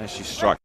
as she struck.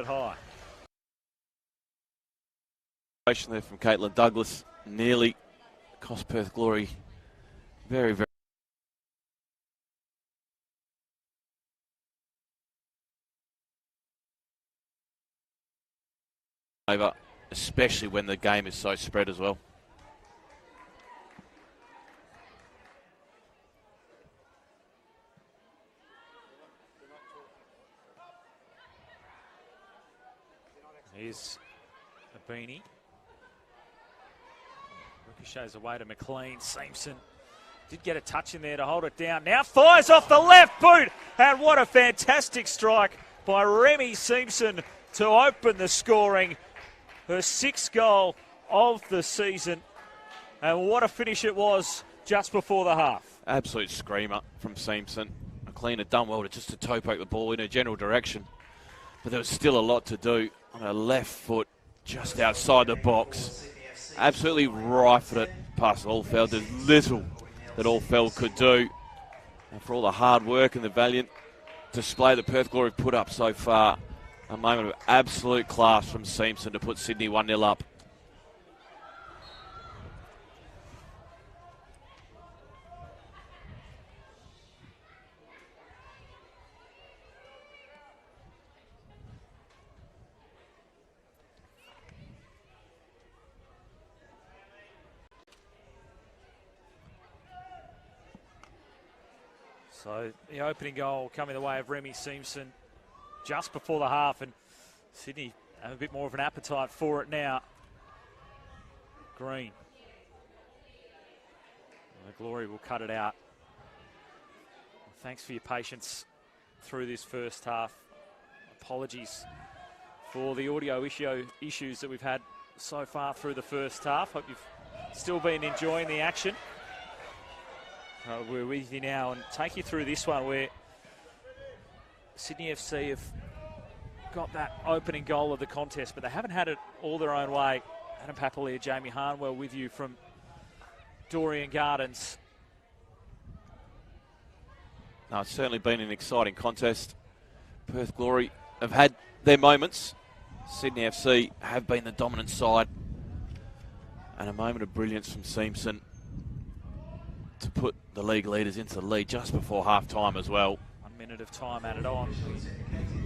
High. There from Caitlin Douglas nearly cost Perth Glory very over, especially when the game is so spread as well. Here's a beanie. Ricochets away to McLean. Simpson did get a touch in there to hold it down. Now fires off the left boot. And what a fantastic strike by Remy Simpson to open the scoring. Her sixth goal of the season. And what a finish it was just before the half. Absolute screamer from Simpson. McLean had done well to toe poke the ball in a general direction. But there was still a lot to do on her left foot, just outside the box. Absolutely rifled it past Allfeld. There's little that Allfeld could do. And for all the hard work and the valiant display that Perth Glory put up so far, a moment of absolute class from Simpson to put Sydney 1-0 up. So the opening goal coming the way of Remy Simpson just before the half, and Sydney have a bit more of an appetite for it now. Green. The Glory will cut it out. Thanks for your patience through this first half. Apologies for the audio issues that we've had so far through the first half. Hope you've still been enjoying the action. We're with you now and take you through this one where Sydney FC have got that opening goal of the contest, but they haven't had it all their own way. Adam Papalia, Jamie Harnwell with you from Doreen Gardens. No, it's certainly been an exciting contest. Perth Glory have had their moments. Sydney FC have been the dominant side. And a moment of brilliance from Simpson to put the league leaders into the lead just before half-time as well. 1 minute of time added on.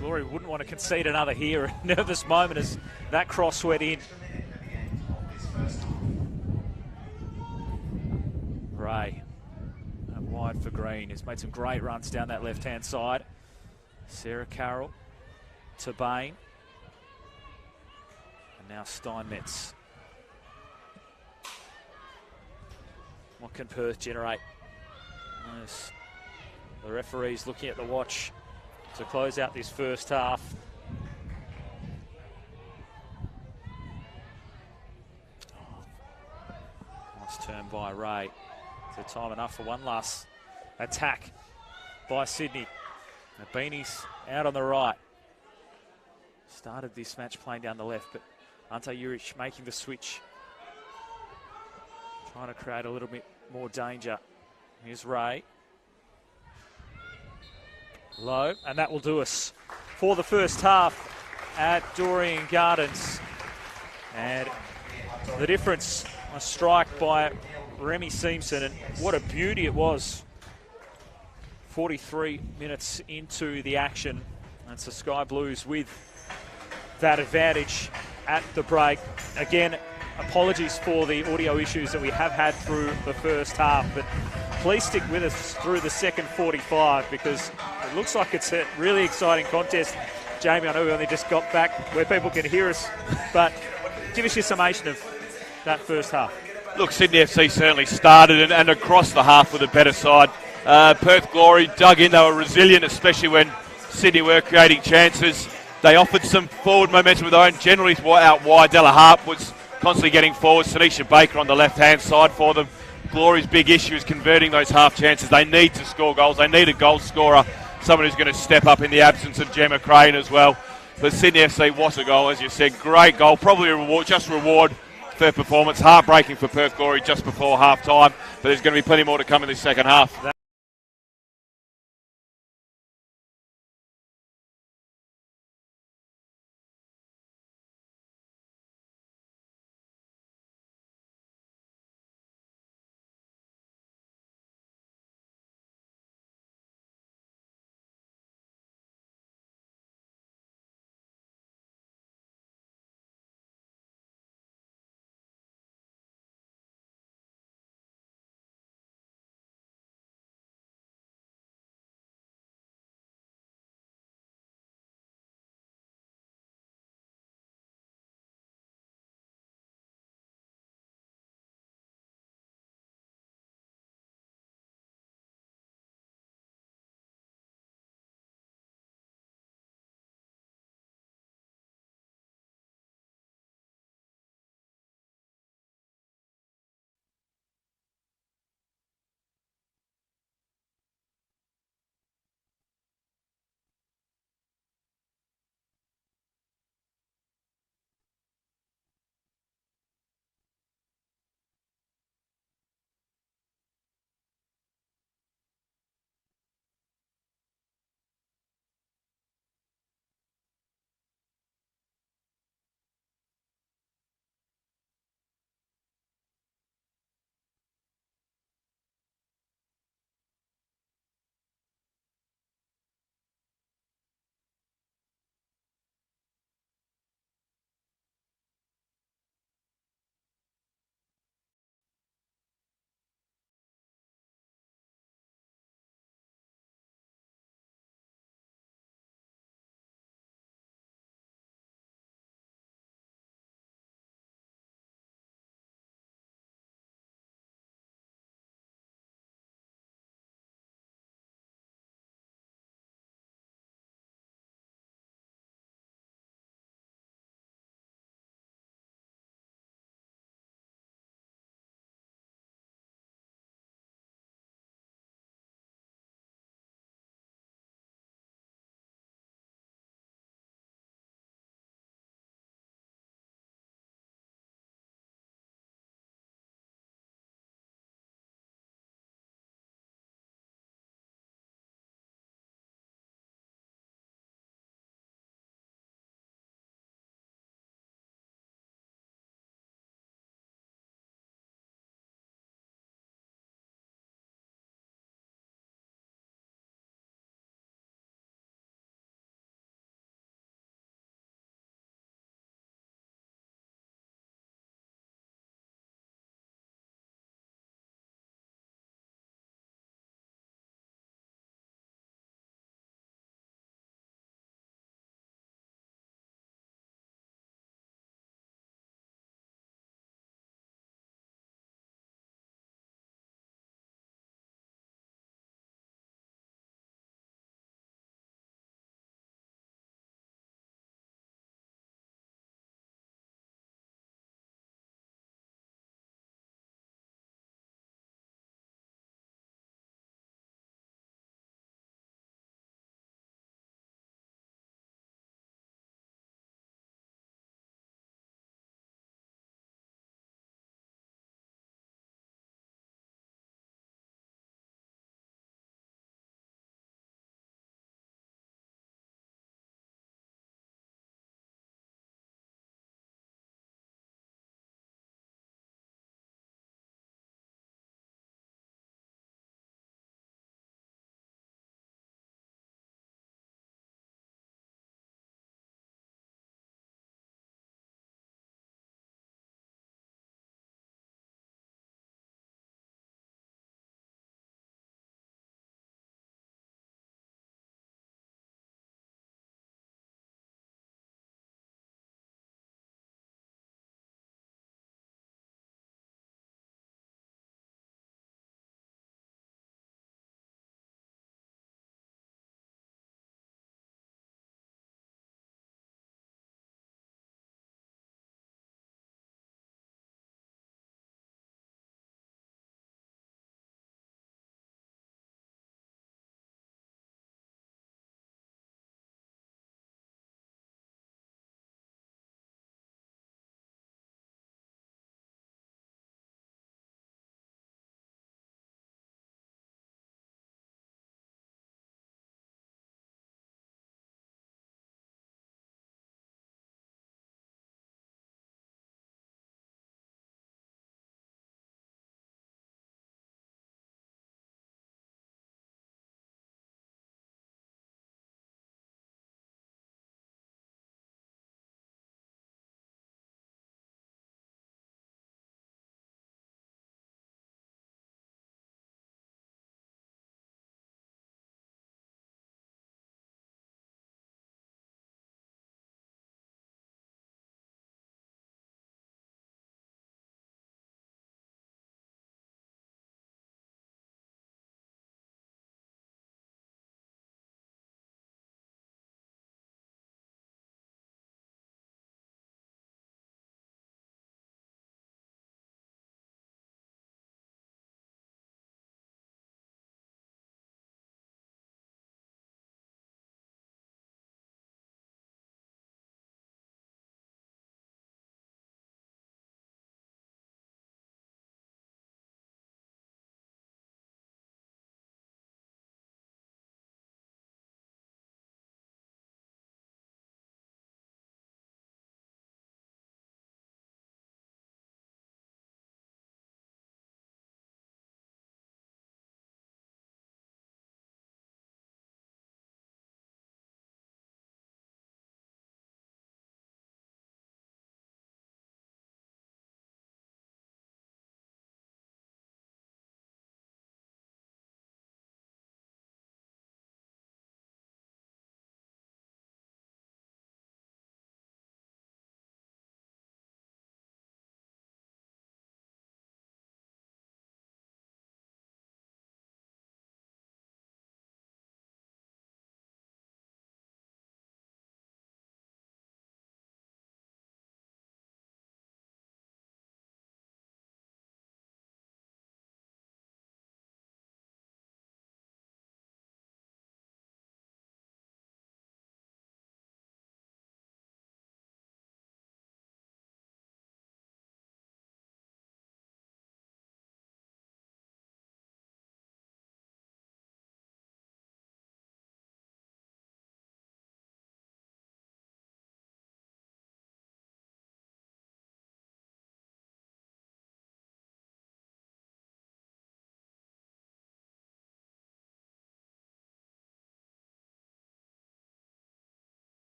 Glory wouldn't want to concede another here. A nervous moment as that cross went in. Ray, wide for Green, has made some great runs down that left-hand side. Sarah Carroll to Bain. And now Steinmetz. What can Perth generate? Yes. The referee's looking at the watch to close out this first half. Nice turn by Ray. So time enough for one last attack by Sydney. The Beanies out on the right. Started this match playing down the left, but Ante Juric making the switch. Trying to create a little bit more danger. Here's Ray. Low, and that will do us for the first half at Doreen Gardens. And the difference, a strike by Remy Simpson, and what a beauty it was. 43 minutes into the action. And it's the Sky Blues with that advantage at the break. Again, apologies for the audio issues that we have had through the first half, but please stick with us through the second 45 because it looks like it's a really exciting contest. Jamie, I know we only just got back where people can hear us, but give us your summation of that first half. Look, Sydney FC certainly started and across the half with a better side. Perth Glory dug in, they were resilient, especially when Sydney were creating chances. They offered some forward momentum with their own, generally out wide. Della Harp was constantly getting forward. Tanisha Baker on the left-hand side for them. Glory's big issue is converting those half chances. They need to score goals. They need a goal scorer, someone who's going to step up in the absence of Gemma Crane as well. But Sydney FC, what a goal, as you said. Great goal. Probably a reward for performance. Heartbreaking for Perth Glory just before half-time. But there's going to be plenty more to come in this second half.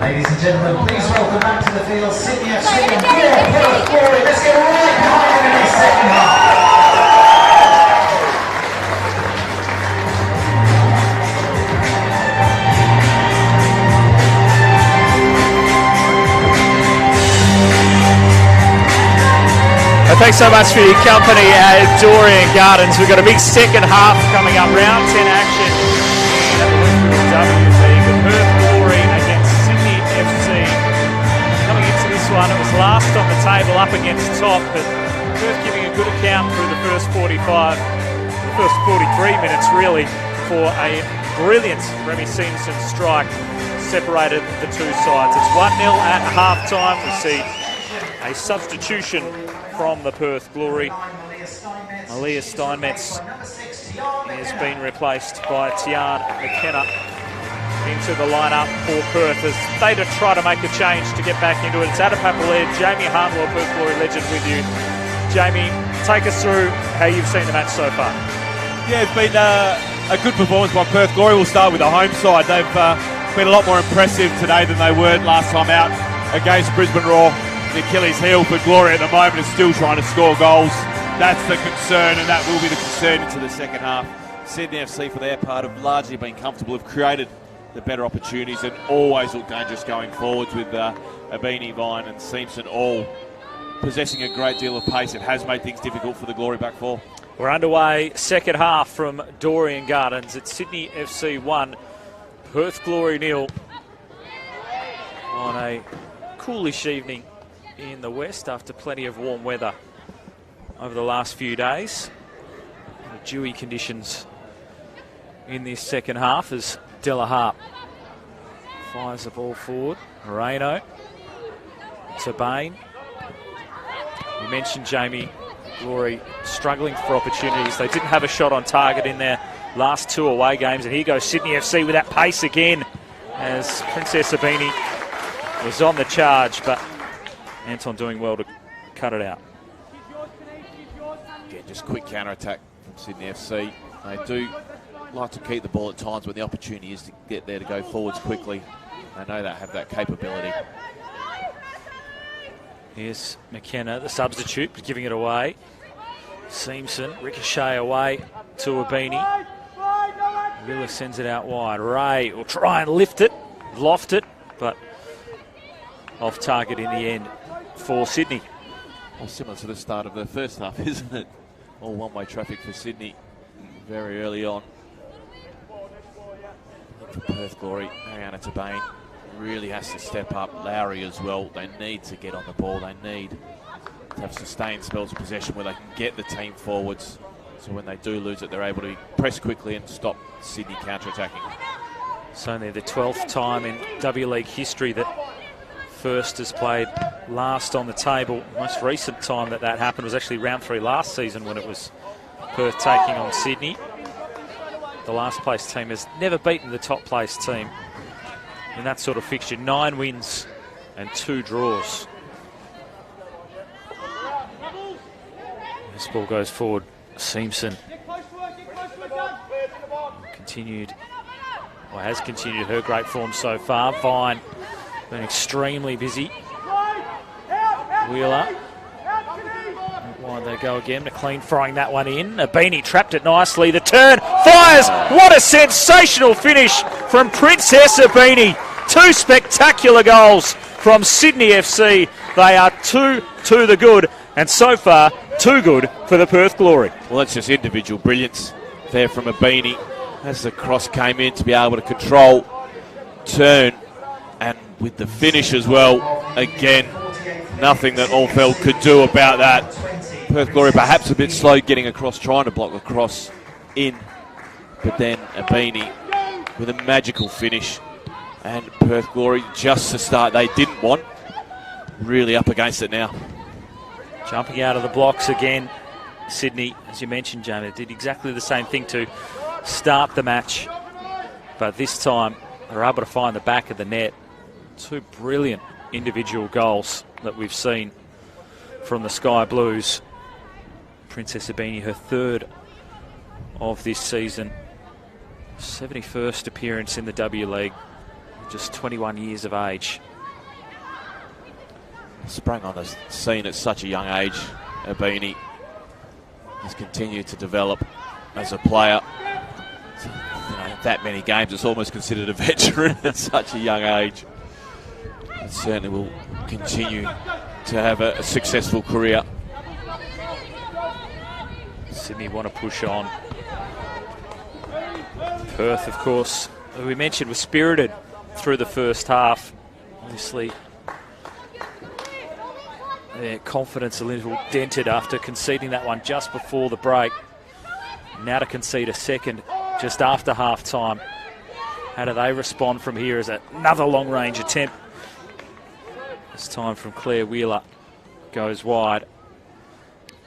Ladies and gentlemen, please welcome back to the field Sydney FC and Perth Glory. Let's get right behind them in this second half. Thanks so much for your company at Doreen Gardens. We've got a big second half coming up, round 10 action at the Westfield WV. The Perth Glory against Sydney FC. Coming into this one, it was last on the table up against top, but Perth giving a good account through the first 45, the first 43 minutes really, for a brilliant Remy Simpson strike separated the two sides. It's 1-0 at half-time. We see a substitution from the Perth Glory. Malia Steinmetz has been replaced by Tian McKenna into the lineup for Perth as they try to make a change to get back into it. It's Adam Papalea, Jamie Harnwell, Perth Glory legend with you. Jamie, take us through how you've seen the match so far. Yeah, it's been a good performance by Perth Glory. We'll start with the home side. They've been a lot more impressive today than they were last time out against Brisbane Roar. The Achilles heel for Glory at the moment is still trying to score goals. That's the concern, and that will be the concern into the second half. Sydney FC, for their part, have largely been comfortable, have created the better opportunities and always look dangerous going forwards with Abini, Vine and Simpson all possessing a great deal of pace. It has made things difficult for the Glory back four. We're underway, second half from Doreen Gardens. It's Sydney FC 1, Perth Glory 0 on a coolish evening in the west after plenty of warm weather over the last few days. The dewy conditions in this second half as Della Harp fires the ball forward. Moreno to Bain. You mentioned Jamie, Glory struggling for opportunities. They didn't have a shot on target in their last two away games, and here goes Sydney FC with that pace again as Princess Abini was on the charge, but Anton doing well to cut it out. Yeah, just quick counter-attack from Sydney FC. They do like to keep the ball at times when the opportunity is to get there to go forwards quickly. They know they have that capability. Here's McKenna, the substitute, giving it away. Seamson, ricochet away to Abini. Wheeler sends it out wide. Ray will try and lift it, loft it, but off target in the end for Sydney. Well, similar to the start of the first half, isn't it? All one-way traffic for Sydney very early on. For Perth Glory, Mariana Tabane really has to step up. Lowry as well. They need to get on the ball. They need to have sustained spells of possession where they can get the team forwards. So when they do lose it, they're able to press quickly and stop Sydney counter-attacking. It's only the 12th time in W League history that First has played last on the table. Most recent time that happened was actually round 3 last season when it was Perth taking on Sydney. The last place team has never beaten the top place team in that sort of fixture. 9 wins and 2 draws. This ball goes forward. Seamson has continued her great form so far. Vine been extremely busy. Wheeler. Why they go again? McLean throwing that one in. Abini trapped it nicely. The turn. Fires! What a sensational finish from Princess Abini. 2 spectacular goals from Sydney FC. They are 2 to the good. And so far, 2 good for the Perth Glory. Well, that's just individual brilliance there from Abini as the cross came in to be able to control, turn, and with the finish as well. Again, nothing that Allfeld could do about that. Perth Glory perhaps a bit slow getting across, trying to block the cross in, but then Abini with a magical finish. And Perth Glory, just to start, they didn't want, really up against it now. Jumping out of the blocks again. Sydney, as you mentioned, Jamie, did exactly the same thing to start the match. But this time, they're able to find the back of the net. 2 brilliant individual goals that we've seen from the Sky Blues. Princess Abini, her 3rd of this season. 71st appearance in the W League. Just 21 years of age. Sprang on the scene at such a young age. Abini has continued to develop as a player. That many games, it's almost considered a veteran at such a young age. It certainly will continue to have a successful career. Sydney want to push on. Perth, of course, who we mentioned, was spirited through the first half. Obviously, their confidence a little dented after conceding that one just before the break. Now to concede a second just after half-time. How do they respond from here as another long-range attempt? This time from Claire Wheeler goes wide.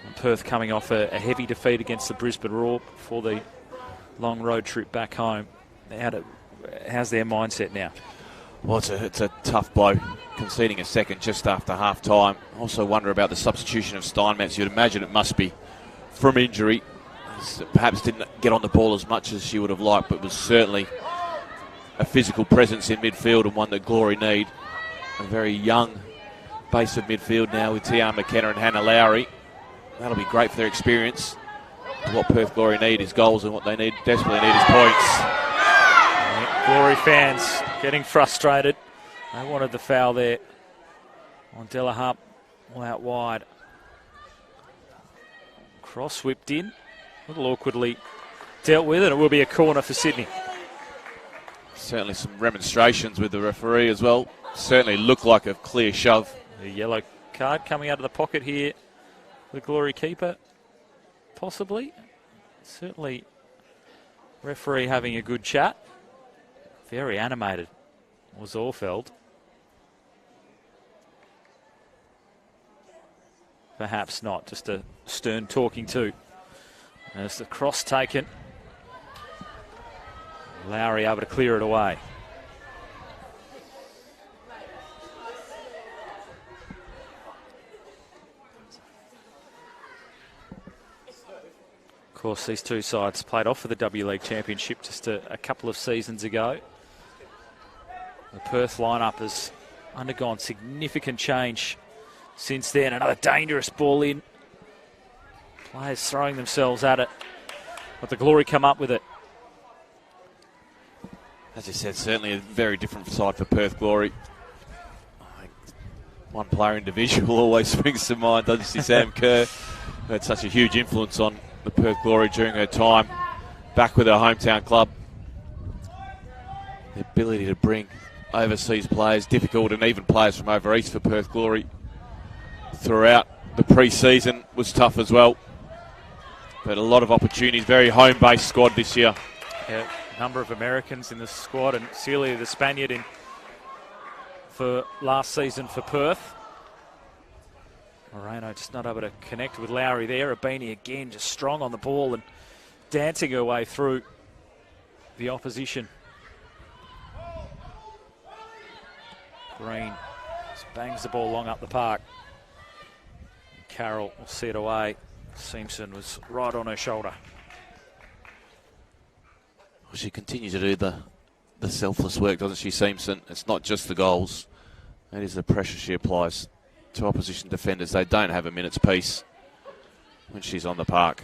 And Perth coming off a heavy defeat against the Brisbane Roar for the long road trip back home. How's their mindset now? Well, it's a tough blow, conceding a second just after half-time. Also wonder about the substitution of Steinmetz. You'd imagine it must be from injury. Perhaps didn't get on the ball as much as she would have liked, but was certainly a physical presence in midfield and one that Glory need. A very young base of midfield now with Tiana McKenna and Hannah Lowry. That'll be great for their experience. What Perth Glory need is goals, and what they desperately need is points. Glory fans getting frustrated. They wanted the foul there on Delahup, all out wide. Cross whipped in, a little awkwardly dealt with, and it will be a corner for Sydney. Certainly some remonstrations with the referee as well. Certainly looked like a clear shove. The yellow card coming out of the pocket here. The Glory keeper, possibly. Certainly, referee having a good chat. Very animated was Orfeld. Perhaps not, just a stern talking to. As the cross taken. Lowry able to clear it away. Of course, these two sides played off for the W League Championship just a couple of seasons ago. The Perth lineup has undergone significant change since then. Another dangerous ball in. Players throwing themselves at it, but the Glory come up with it. As you said, certainly a very different side for Perth Glory. One player individual always springs to mind, doesn't she, Sam Kerr, who had such a huge influence on the Perth Glory during her time back with her hometown club. The ability to bring overseas players, difficult, and even players from over east for Perth Glory throughout the pre-season was tough as well. But a lot of opportunities, very home-based squad this year. Yeah, a number of Americans in the squad, and Celia, the Spaniard, in for last season for Perth. Moreno just not able to connect with Lowry there. Abini again just strong on the ball and dancing her way through the opposition. Green just bangs the ball long up the park. Carroll will see it away. Simpson was right on her shoulder. Well, she continues to do the selfless work, doesn't she, Simpson? It's not just the goals. It is the pressure she applies to opposition defenders. They don't have a minute's peace when she's on the park.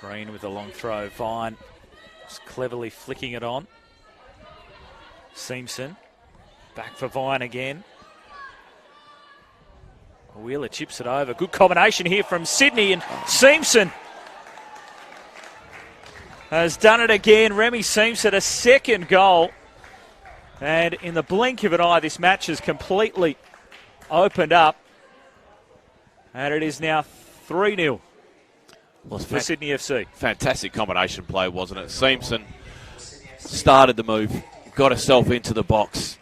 Green with a long throw. Vine just cleverly flicking it on. Simpson back for Vine again. Wheeler chips it over. Good combination here from Sydney, and Simpson has done it again. Remy Simpson, a second goal. And in the blink of an eye, this match has completely opened up. And it is now 3-0 for Sydney FC. Fantastic combination play, wasn't it? Simpson started the move, got herself into the box,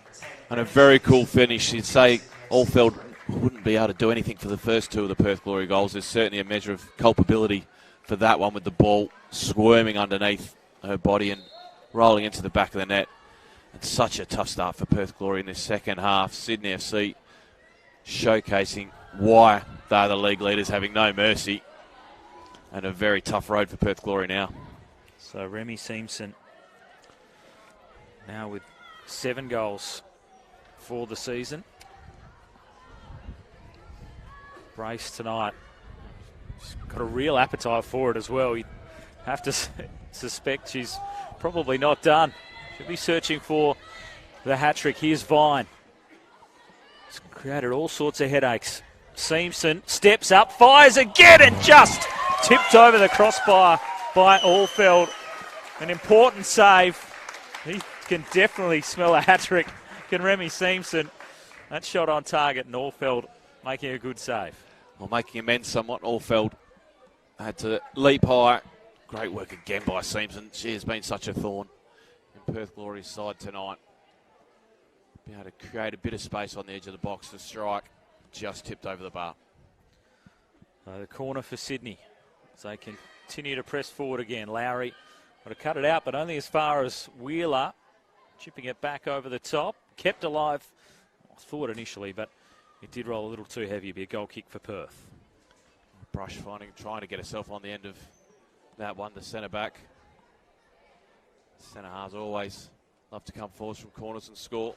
and a very cool finish. You'd say Allfield wouldn't be able to do anything for the first two of the Perth Glory goals. There's certainly a measure of culpability for that one, with the ball squirming underneath her body and rolling into the back of the net. And such a tough start for Perth Glory in this second half. Sydney FC showcasing why they're the league leaders, having no mercy, and a very tough road for Perth Glory now. So Remy Simpson now with 7 goals for the season. Brace tonight. She's got a real appetite for it as well. You'd have to suspect she's probably not done. She'll be searching for the hat-trick. Here's Vine. It's created all sorts of headaches. Simpson steps up, fires again, and just tipped over the crossbar by Allfield. An important save. He can definitely smell a hat-trick. Can Remy Simpson. That shot on target, and Allfield making a good save. Well, making amends somewhat. Allfield had to leap high. Great work again by Simpson. She has been such a thorn in Perth Glory's side tonight. Be able to create a bit of space on the edge of the box to strike. Just tipped over the bar. The corner for Sydney as they continue to press forward again. Lowry got to cut it out, but only as far as Wheeler. Chipping it back over the top. Kept alive, I thought initially, but it did roll a little too heavy. Be a goal kick for Perth. Brush trying to get herself on the end of that one, the centre back. Centre halves always love to come forward from corners and score.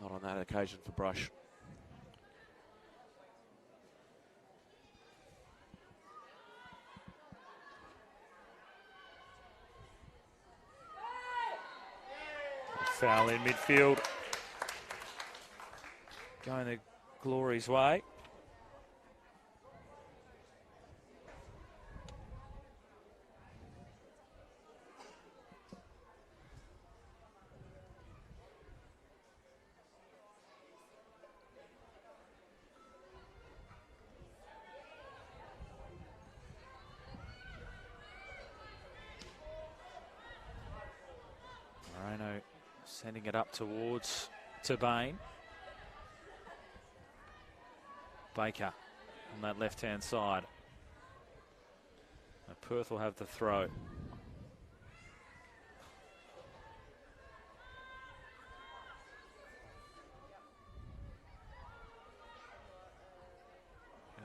Not on that occasion for Brush. Foul in midfield. Going the Glory's way. Moreno sending it up towards Tabane. Baker on that left-hand side. Now Perth will have the throw. And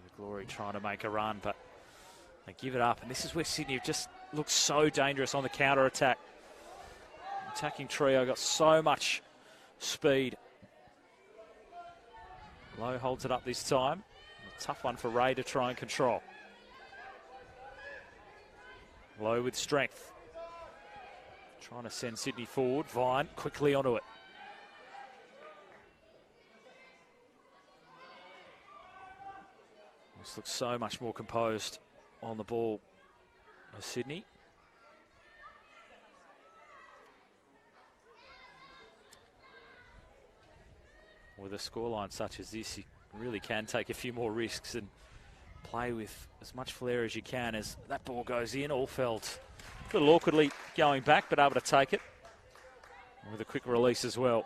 the Glory trying to make a run, but they give it up. And this is where Sydney just looks so dangerous on the counter-attack. Attacking trio got so much speed. Lowe holds it up this time. A tough one for Ray to try and control. Lowe with strength. Trying to send Sydney forward. Vine quickly onto it. This looks so much more composed on the ball of Sydney. With a scoreline such as this, you really can take a few more risks and play with as much flair as you can as that ball goes in. Allfeld a little awkwardly going back, but able to take it with a quick release as well.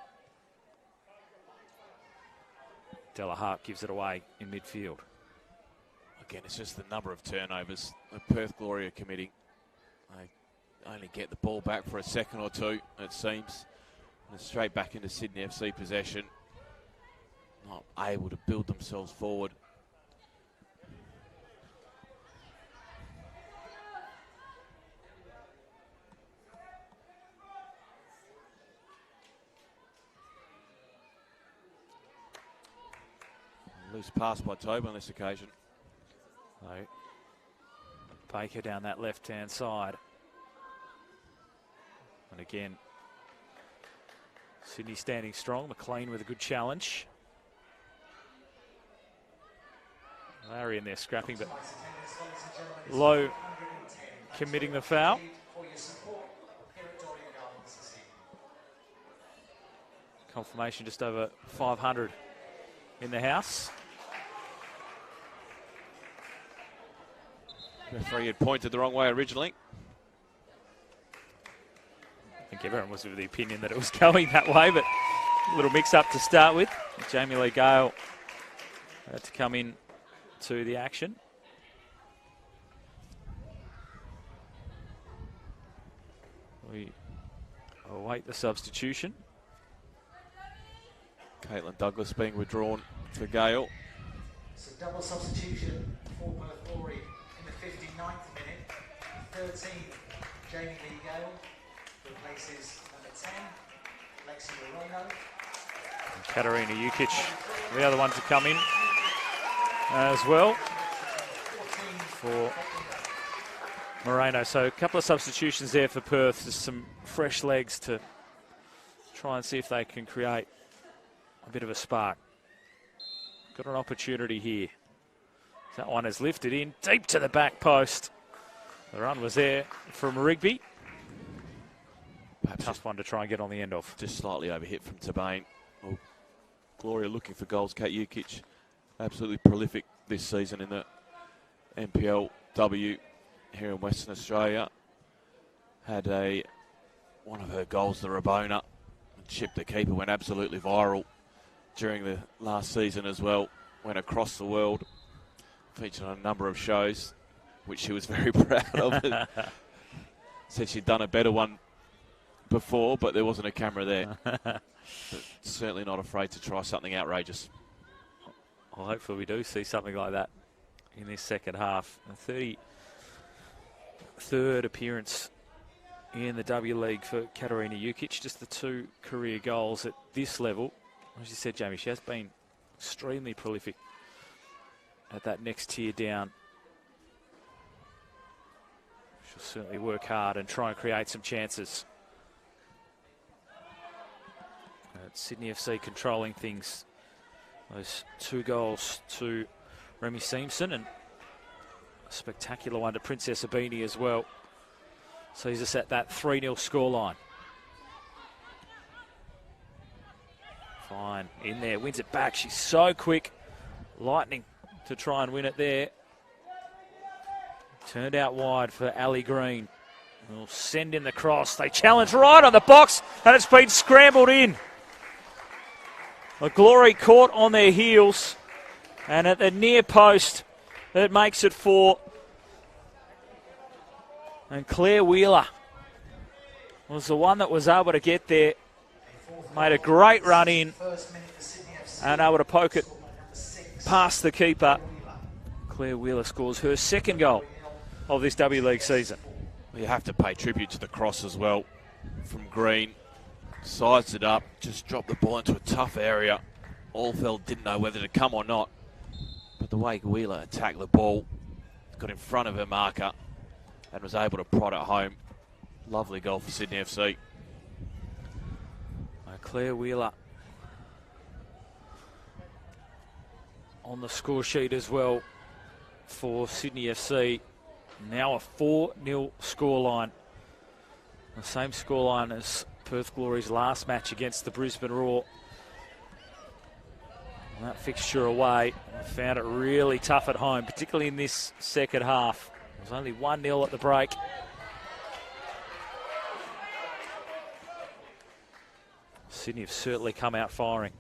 Della Hart gives it away in midfield. Again, it's just the number of turnovers the Perth Glory are committing. They only get the ball back for a second or two, it seems. And it's straight back into Sydney FC possession. Not able to build themselves forward. Loose pass by Tobe on this occasion. Baker down that left-hand side. And again, Sydney standing strong. McLean with a good challenge. Larry in there scrapping, but Lowe committing the foul. Confirmation just over 500 in the house. Referee had pointed the wrong way originally. I think everyone was of the opinion that it was going that way, but a little mix-up to start with. Jamie Lee Gale had to come in to the action. We await the substitution. Caitlin Douglas being withdrawn for Gale. It's a double substitution for Perth Glory in the 59th minute. 13, Jamie Lee Gale replaces number 10, Lexi Moreno. Katarina Jukic, the other one to come in as well for Moreno. So a couple of substitutions there for Perth. Just some fresh legs to try and see if they can create a bit of a spark. Got an opportunity here. That one is lifted in deep to the back post. The run was there from Rigby. Perhaps tough one to try and get on the end of. Just slightly overhit from Tabane. Oh, Gloria looking for goals. Kate Jukic, absolutely prolific this season in the NPLW here in Western Australia. Had one of her goals, the Rabona, chipped the keeper, went absolutely viral during the last season as well. Went across the world, featured on a number of shows, which she was very proud of. Said she'd done a better one before, but there wasn't a camera there. But certainly not afraid to try something outrageous. Well, hopefully we do see something like that in this second half. A 33rd appearance in the W League for Katarina Jukic. Just the 2 career goals at this level. As you said, Jamie, she has been extremely prolific at that next tier down. She'll certainly work hard and try and create some chances. Sydney FC controlling things. Those 2 goals to Remy Simpson and a spectacular one to Princess Abini as well. So he's just at that 3-0 scoreline. Fine, in there, wins it back. She's so quick. Lightning to try and win it there. Turned out wide for Ali Green. We'll send in the cross. They challenge right on the box, and it's been scrambled in. The Glory caught on their heels, and at the near post, it makes it 4. And Claire Wheeler was the one that was able to get there. Made a great run in and able to poke it past the keeper. Claire Wheeler scores her 2nd goal of this W League season. Well, you have to pay tribute to the cross as well from Green. Sides it up, just dropped the ball into a tough area Allfeld didn't know whether to come or not. But the way Wheeler attacked the ball, got in front of her marker and was able to prod it home. Lovely goal for Sydney FC. Claire Wheeler on the score sheet as well for Sydney FC. Now a 4-0 scoreline. The same scoreline as Perth Glory's last match against the Brisbane Roar. And that fixture away, I found it really tough at home, particularly in this second half. It was only 1-0 at the break. Sydney have certainly come out firing.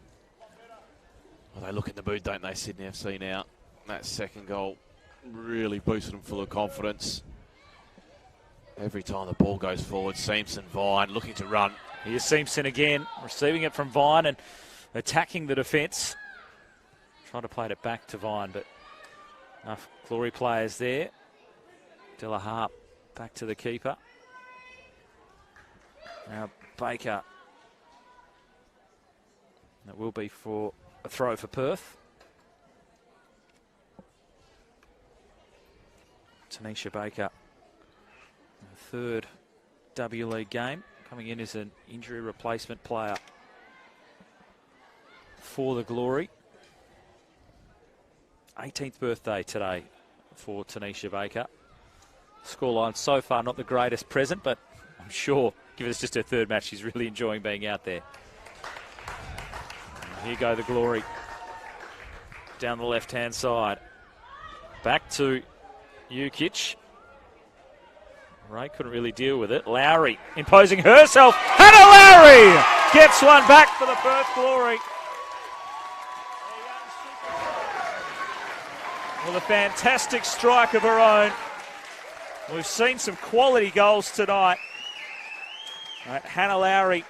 Well, they look in the mood, don't they, Sydney FC now? That second goal really boosted them full of confidence. Every time the ball goes forward, Seamson, Vine looking to run. Here's Seamson again, receiving it from Vine and attacking the defence. Trying to play it back to Vine, but enough Glory players there. Della Harp back to the keeper. Now Baker. That will be for a throw for Perth. Tanisha Baker, third W League game, coming in as an injury replacement player for the Glory. 18th birthday today for Tanisha Baker. Scoreline so far not the greatest present, but I'm sure, given it's just her third match, she's really enjoying being out there. And here go the Glory down the left-hand side. Back to Ukic. Ray couldn't really deal with it. Lowry imposing herself. Hannah Lowry gets one back for the Perth Glory. With a fantastic strike of her own. We've seen some quality goals tonight. Hannah Lowry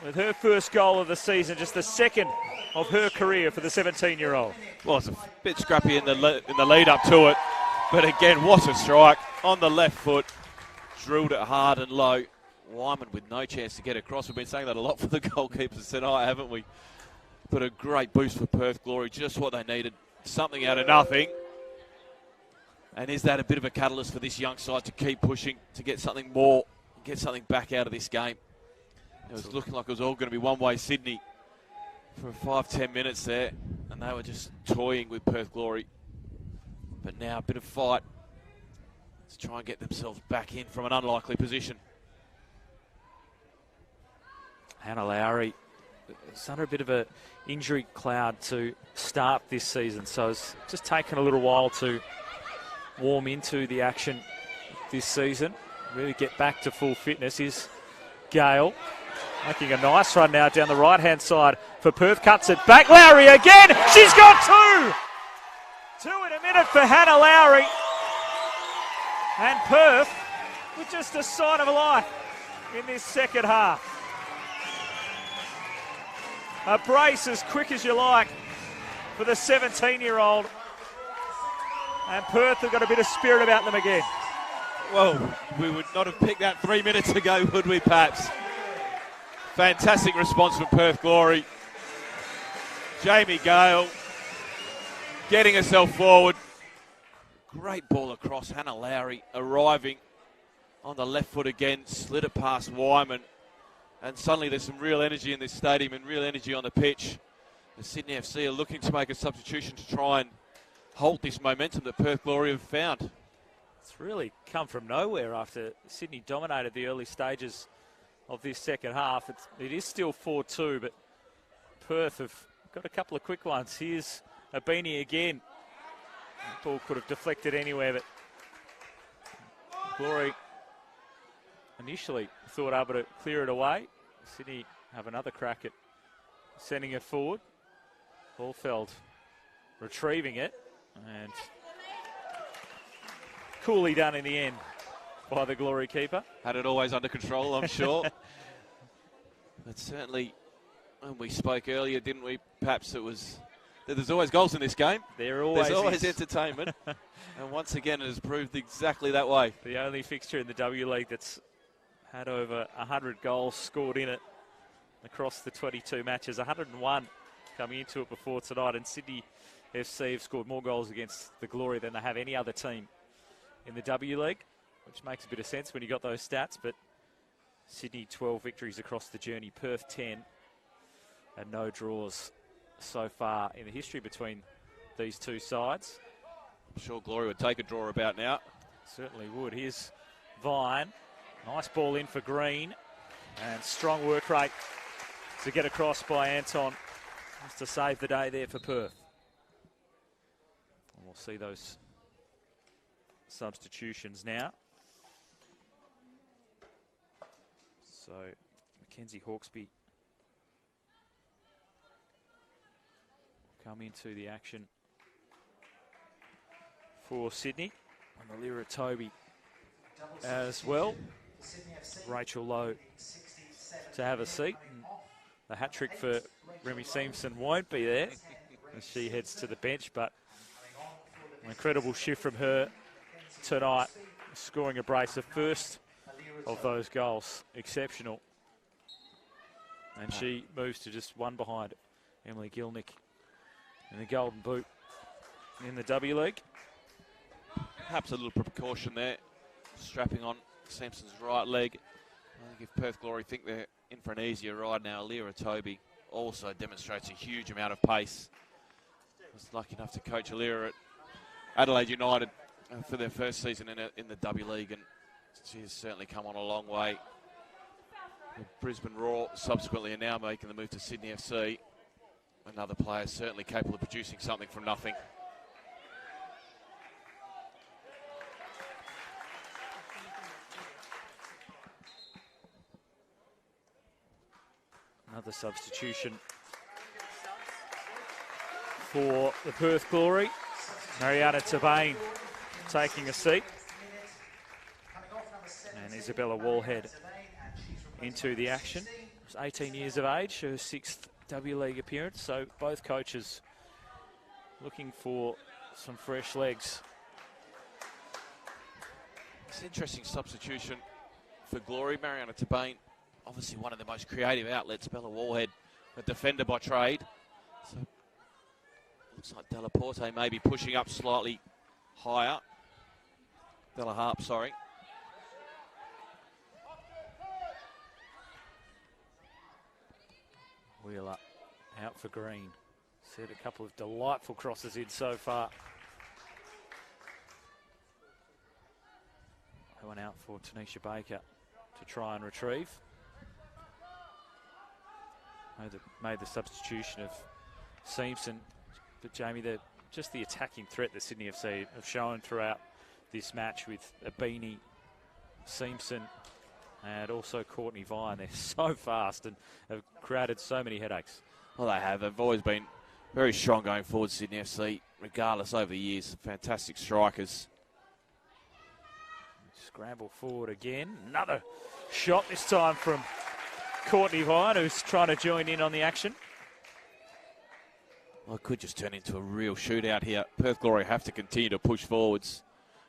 with her first goal of the season, just the second of her career for the 17-year-old. Well, it's a bit scrappy in the lead up to it. But again, what a strike on the left foot. Drilled it hard and low. Wyman with no chance to get across. We've been saying that a lot for the goalkeepers tonight, haven't we? But a great boost for Perth Glory. Just what they needed. Something out of nothing. And is that a bit of a catalyst for this young side to keep pushing, to get something more, get something back out of this game? It was looking like it was all going to be one-way Sydney for 5-10 minutes there. And they were just toying with Perth Glory. But now a bit of fight to try and get themselves back in from an unlikely position. Hannah Lowry is under a bit of an injury cloud to start this season, so it's just taken a little while to warm into the action this season, really get back to full fitness. Is Gale making a nice run now down the right-hand side for Perth, cuts it back. Lowry again, she's got two! Two in a minute for Hannah Lowry. And Perth with just a sign of life in this second half. A brace as quick as you like for the 17-year-old. And Perth have got a bit of spirit about them again. Well, we would not have picked that 3 minutes ago, would we, perhaps? Fantastic response from Perth Glory. Jamie Gale getting herself forward. Great ball across. Hannah Lowry arriving on the left foot again. Slid it past Wyman. And suddenly there's some real energy in this stadium and real energy on the pitch. The Sydney FC are looking to make a substitution to try and halt this momentum that Perth Glory have found. It's really come from nowhere after Sydney dominated the early stages of this second half. It is still 4-2, but Perth have got a couple of quick ones. Here's Abini again. The ball could have deflected anywhere, but Glory initially thought able to clear it away. Sydney have another crack at sending it forward. Allfeld retrieving it, and coolly done in the end by the Glory keeper. Had it always under control, I'm sure. But certainly, when we spoke earlier, didn't we? Perhaps it was... There's always goals in this game. There's always entertainment. And once again, it has proved exactly that way. The only fixture in the W League that's had over 100 goals scored in it across the 22 matches. 101 coming into it before tonight, and Sydney FC have scored more goals against the Glory than they have any other team in the W League, which makes a bit of sense when you got those stats. But Sydney 12 victories across the journey, Perth 10, and no draws so far in the history between these two sides. I'm sure Glory would take a draw about now. Certainly would. Here's Vine. Nice ball in for Green, and strong work rate to get across by Anton just to save the day there for Perth. And we'll see those substitutions now. So Mackenzie Hawkesby will come into the action for Sydney, and Alira Toby as well. Rachel Lowe to have a seat. And the hat-trick for Remy Simpson won't be there as she heads to the bench, but an incredible shift from her tonight, scoring a brace, the first of those goals. Exceptional. And she moves to just one behind Emily Gilnick in the Golden Boot in the W League. Perhaps a little precaution there, strapping on Simpson's right leg. I think if Perth Glory think they're in for an easier ride now, Alira Toby also demonstrates a huge amount of pace. I was lucky enough to coach Alira at Adelaide United for their first season in the W League, and she has certainly come on a long way. The Brisbane Roar subsequently are now making the move to Sydney FC. Another player certainly capable of producing something from nothing. Another substitution for the Perth Glory. Mariana Tabane taking a seat. And Isabella Wallhead into the action. She's 18 years of age, her 6th W League appearance. So both coaches looking for some fresh legs. It's an interesting substitution for Glory. Mariana Tabane, obviously one of the most creative outlets. Bella Wallhead, a defender by trade. So looks like Della Porte may be pushing up slightly higher. Della Harp, sorry. Wheeler out for Green. Set a couple of delightful crosses in so far. One out for Tanisha Baker to try and retrieve. Made the substitution of Simpson. But Jamie, just the attacking threat that Sydney FC have shown throughout this match with Abini, Simpson, and also Courtney Vine. They're so fast and have created so many headaches. Well, they have. They've always been very strong going forward, Sydney FC, regardless over the years. Fantastic strikers. Scramble forward again. Another shot, this time from Courtney Vine, who's trying to join in on the action. Well, it could just turn into a real shootout here. Perth Glory have to continue to push forwards.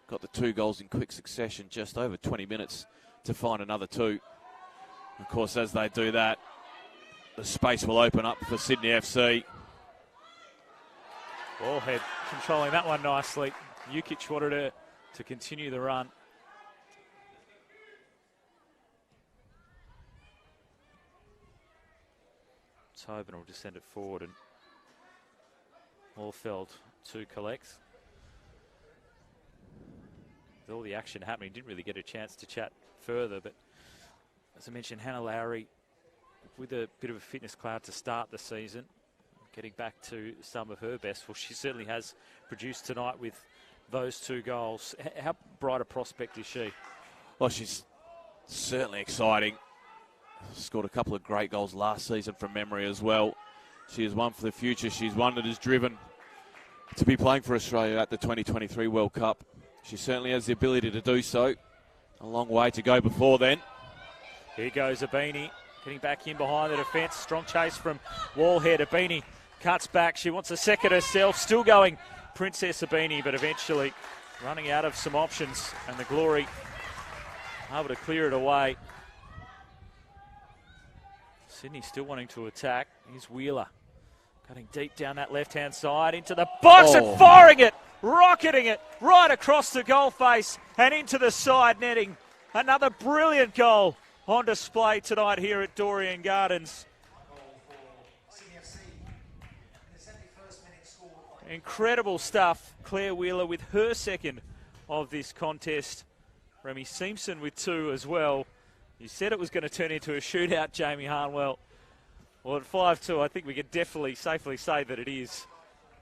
Got the 2 goals in quick succession, just over 20 minutes to find another 2. Of course, as they do that, the space will open up for Sydney FC. Ballhead controlling that one nicely. Jukic wanted her to continue the run. Tobin will just send it forward, and Allfeld to collects. With all the action happening, didn't really get a chance to chat further, but as I mentioned, Hannah Lowry with a bit of a fitness cloud to start the season, getting back to some of her best. Well, she certainly has produced tonight with those 2 goals. How bright a prospect is she? Well, she's certainly exciting. Scored a couple of great goals last season from memory as well. She is one for the future. She's one that is driven to be playing for Australia at the 2023 World Cup. She certainly has the ability to do so. A long way to go before then. Here goes Abini, getting back in behind the defence. Strong chase from Wallhead. Abini cuts back. She wants a second herself. Still going Princess Abini, but eventually running out of some options. And the Glory able to clear it away. Sydney still wanting to attack. Here's Wheeler. Cutting deep down that left-hand side into the box and firing it, rocketing it right across the goal face and into the side netting. Another brilliant goal on display tonight here at Dorrien Gardens. Incredible stuff. Claire Wheeler with her second of this contest. Remy Simpson with 2 as well. You said it was going to turn into a shootout, Jamie Harnwell. Well, at 5-2, I think we can definitely safely say that it is.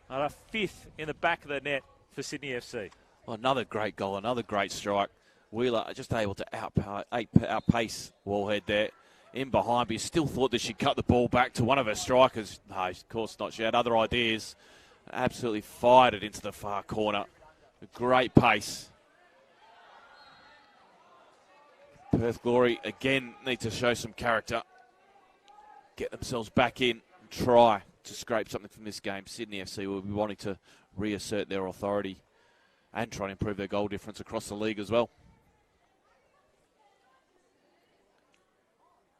And a 5th in the back of the net for Sydney FC. Well, another great goal, another great strike. Wheeler just able to outpace Wallhead there. In behind, but you still thought that she'd cut the ball back to one of her strikers. No, of course not. She had other ideas. Absolutely fired it into the far corner. A great pace. Perth Glory, again, need to show some character. Get themselves back in and try to scrape something from this game. Sydney FC will be wanting to reassert their authority and try and improve their goal difference across the league as well.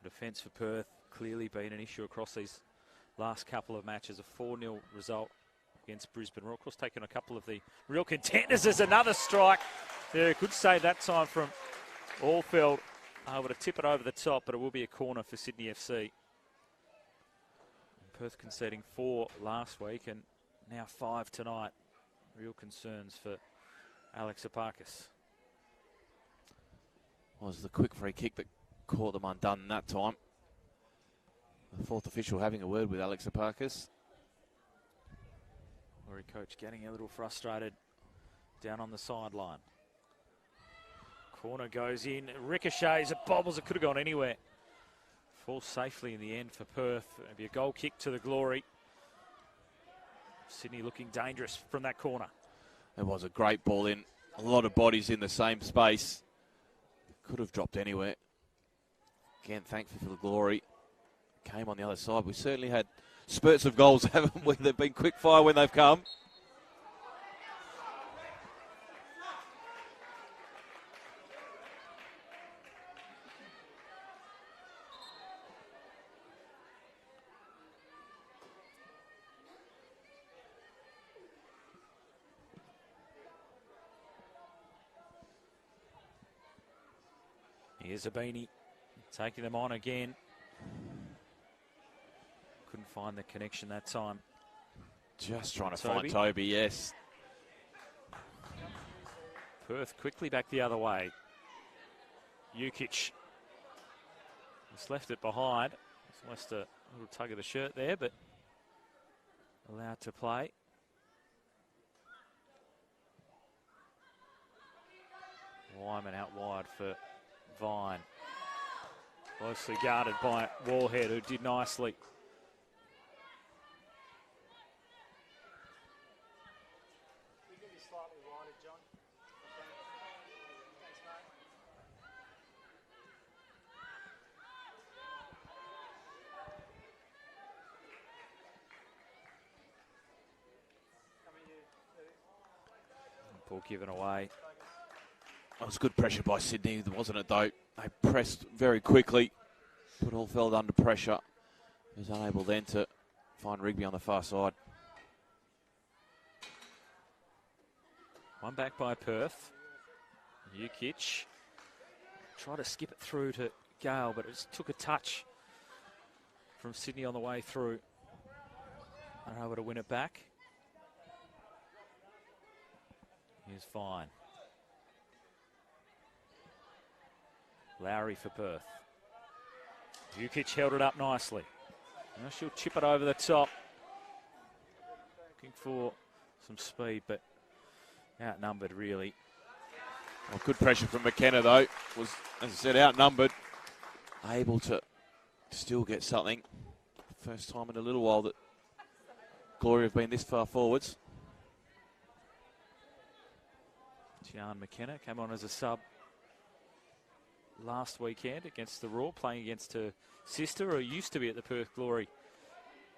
Defence for Perth clearly been an issue across these last couple of matches. A 4-0 result against Brisbane. We're of course taking a couple of the real contenders. There's another strike. There, good save that time from Allfeld. Able to tip it over the top, but it will be a corner for Sydney FC. And Perth conceding 4 last week and now 5 tonight. Real concerns for Alex Apakis. Was the quick free kick that caught them undone that time. The 4th official having a word with Alex Apakis. Glory coach getting a little frustrated down on the sideline. Corner goes in, ricochets, it bobbles, it could have gone anywhere. Falls safely in the end for Perth. Maybe a goal kick to the Glory. Sydney looking dangerous from that corner. It was a great ball in. A lot of bodies in the same space. Could have dropped anywhere. Again, thankful for the Glory. Came on the other side. We certainly had spurts of goals, haven't we? They've been quick fire when they've come. Here's Zabini taking them on again. Couldn't find the connection that time. Just trying to find Toby, yes. Perth quickly back the other way. Jukic just left it behind. Almost a little tug of the shirt there, but allowed to play. Wyman out wide for Vine. Closely guarded by Wallhead, who did nicely. Ball given away. That was good pressure by Sydney, wasn't it, though? They pressed very quickly, put Allfeld under pressure. He was unable then to find Rigby on the far side. One back by Perth. Jukic tried to skip it through to Gale, but it just took a touch from Sydney on the way through. Unable to win it back. Here's Fine. Lowry for Perth. Jukic held it up nicely. Now she'll chip it over the top. Looking for some speed, but outnumbered really. Well, good pressure from McKenna, though. Was, as I said, outnumbered. Able to still get something. First time in a little while that Glory have been this far forwards. Tian McKenna came on as a sub last weekend against the Raw, playing against her sister, who used to be at the Perth Glory,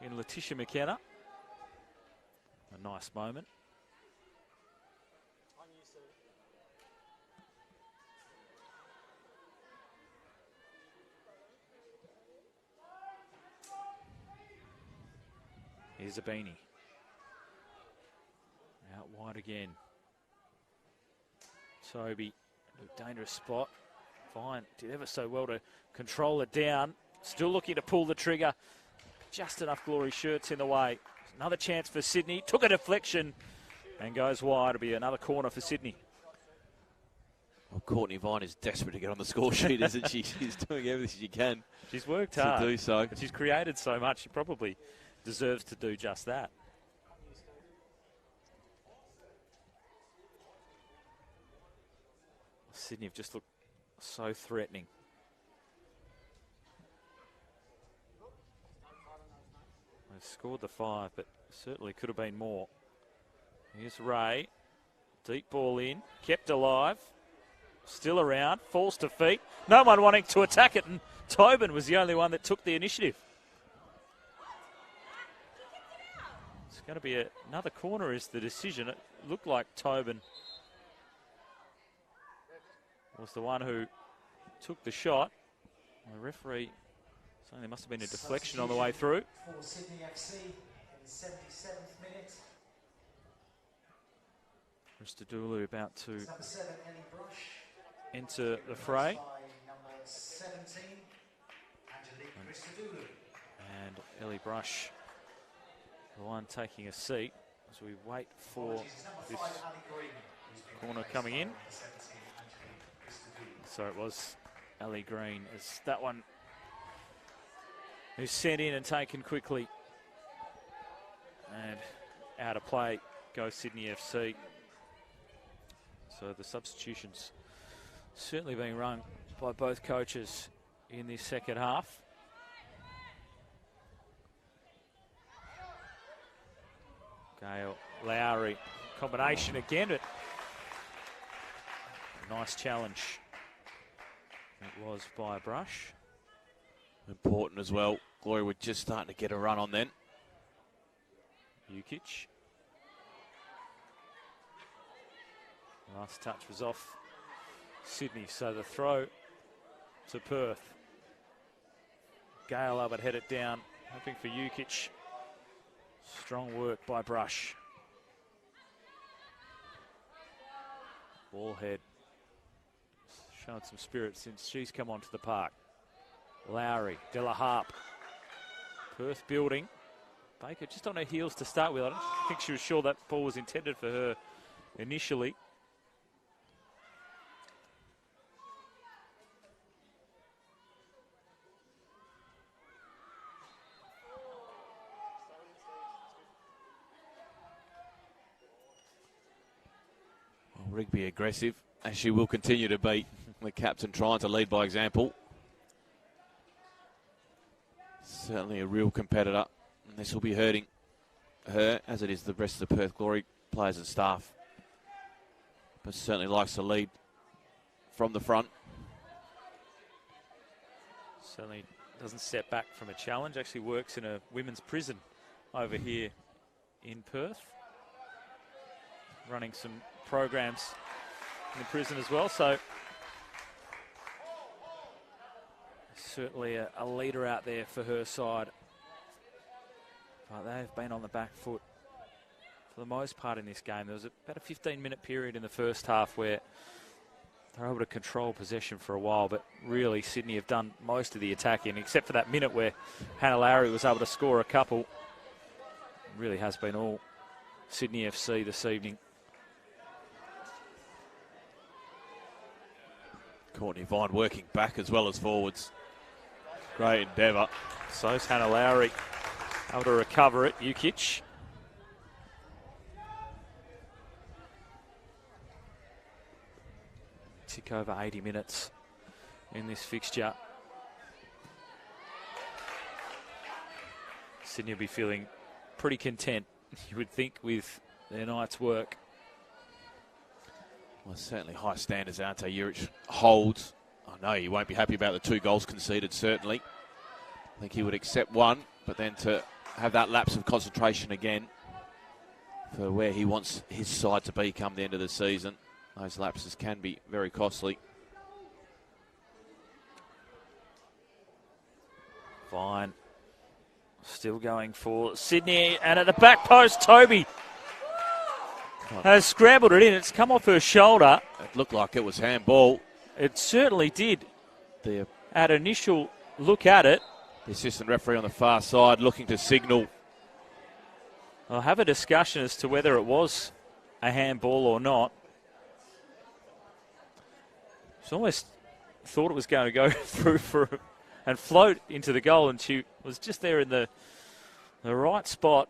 in Letitia McKenna. A nice moment. Here's Zabini. Out wide again. Toby, dangerous spot. Fine, did ever so well to control it down. Still looking to pull the trigger. Just enough Glory shirts in the way. Another chance for Sydney. Took a deflection and goes wide. It'll be another corner for Sydney. Well, Courtney Vine is desperate to get on the score sheet, isn't she? She's doing everything she can. She's worked hard to do so. But she's created so much. She probably deserves to do just that. Sydney have just looked so threatening. They've scored the 5, but certainly could have been more. Here's Ray. Deep ball in. Kept alive. Still around. Falls to feet. No one wanting to attack it, and Tobin was the only one that took the initiative. It's going to be another corner is the decision. It looked like Tobin was the one who took the shot. The referee saying there must have been a deflection on the way through. For Sydney FC in the 77th minute. Christodoulou about to Number 7, Ellie Brush. enter the fray. By number 17, Angelique Christodoulou. And Ellie Brush, the one taking a seat as we wait for this corner coming in. So it was Ali Green as that one who's sent in and taken quickly. And out of play goes Sydney FC. So the substitutions certainly being rung by both coaches in this second half. Gale, Lowry, combination again, but nice challenge. It was by Brush. Important as well. Glory were just starting to get a run on then. Jukic. Last touch was off Sydney, so the throw to Perth. Gale up and head it down, hoping for Jukic. Strong work by Brush. Ballhead showing some spirit since she's come onto the park. Lowry, De La Harp. Perth building. Baker just on her heels to start with. I don't think she was sure that ball was intended for her initially. Rigby aggressive, as she will continue to be. The captain trying to lead by example. Certainly a real competitor, and this will be hurting her, as it is the rest of the Perth Glory players and staff. But certainly likes to lead from the front. Certainly doesn't step back from a challenge, actually works in a women's prison over here in Perth. Running some programs in the prison as well, so certainly a leader out there for her side. But they've been on the back foot for the most part in this game. There was about a 15-minute period in the first half where they were able to control possession for a while, but really Sydney have done most of the attacking, except for that minute where Hannah Lowry was able to score a couple. It really has been all Sydney FC this evening. Courtney Vine working back as well as forwards. Great endeavour. So's Hannah Lowry able to recover it. Jukic. Tick over 80 minutes in this fixture. Sydney will be feeling pretty content, you would think, with their night's work. Well, certainly high standards Ante Juric holds. I know he won't be happy about the 2 goals conceded, certainly. I think he would accept one, but then to have that lapse of concentration again for where he wants his side to be come the end of the season, those lapses can be very costly. Fine. Still going for Sydney, and at the back post, Toby has scrambled it in. It's come off her shoulder. It looked like it was handball. It certainly did. The At initial look at it. The assistant referee on the far side looking to signal. I'll have a discussion as to whether it was a handball or not. She almost thought it was going to go through and float into the goal, and she was just there in the right spot.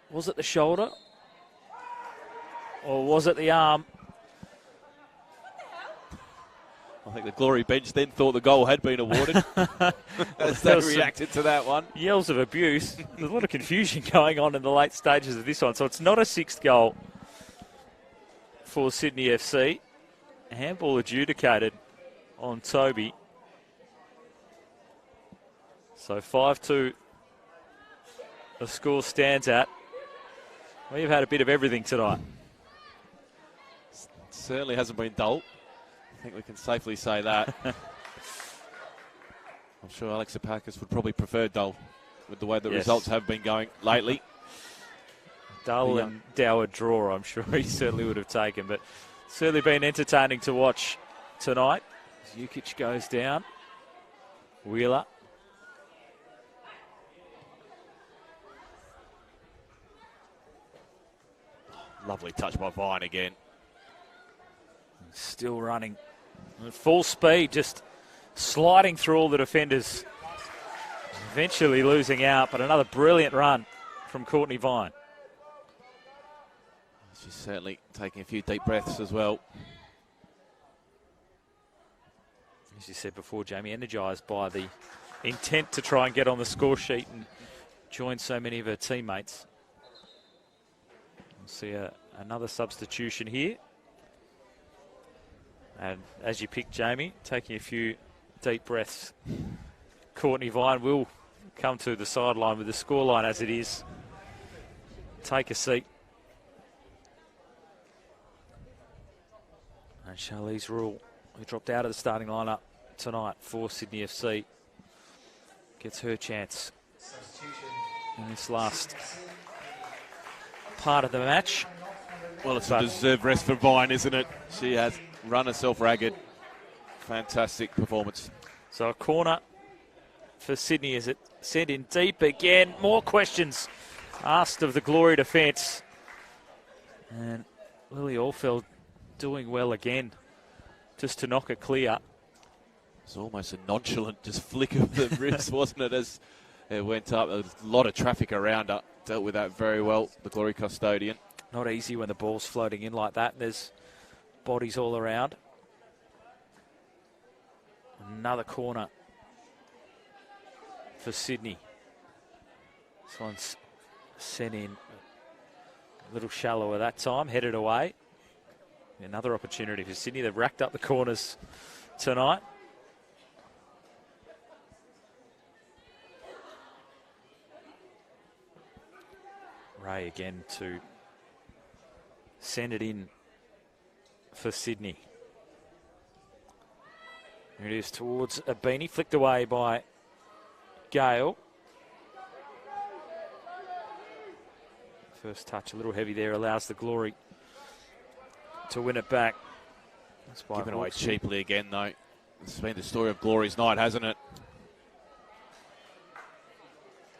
Was it the shoulder? Or was it the arm? I think the Glory bench then thought the goal had been awarded as they reacted to that one. Yells of abuse. There's a lot of confusion going on in the late stages of this one. So it's not a sixth goal for Sydney FC. A handball adjudicated on Toby. So 5-2 the score stands at. We've had a bit of everything tonight. Certainly hasn't been dull. I think we can safely say that. I'm sure Alex Epakis would probably prefer dull with the way the results have been going lately. Dull and dour draw, I'm sure he certainly would have taken, but certainly been entertaining to watch tonight. As Jukic goes down. Wheeler. Lovely touch by Vine again. Still running at full speed, just sliding through all the defenders. Eventually losing out, but another brilliant run from Courtney Vine. She's certainly taking a few deep breaths as well. As you said before, Jamie, energised by the intent to try and get on the score sheet and join so many of her teammates. We'll see another substitution here. And as you picked, Jamie, taking a few deep breaths, Courtney Vine will come to the sideline with the scoreline as it is. Take a seat. And Charlize Rule, who dropped out of the starting lineup tonight for Sydney FC, gets her chance in this last part of the match. Well, it's a deserved rest for Vine, isn't it? She has run herself ragged. Fantastic performance. So a corner for Sydney as it sent in deep again. More questions asked of the Glory defence. And Lily Allfeld doing well again just to knock it clear. It's almost a nonchalant just flick of the wrist, wasn't it, as it went up. There was a lot of traffic around her. Dealt with that very well, the Glory custodian. Not easy when the ball's floating in like that. There's bodies all around. Another corner for Sydney. This one's sent in a little shallower that time, headed away. Another opportunity for Sydney. They've racked up the corners tonight. Ray again to send it in for Sydney. Here it is towards Abini, flicked away by Gale. First touch a little heavy there, allows the Glory to win it back. Given away cheaply again, though. It's been the story of Glory's night, hasn't it?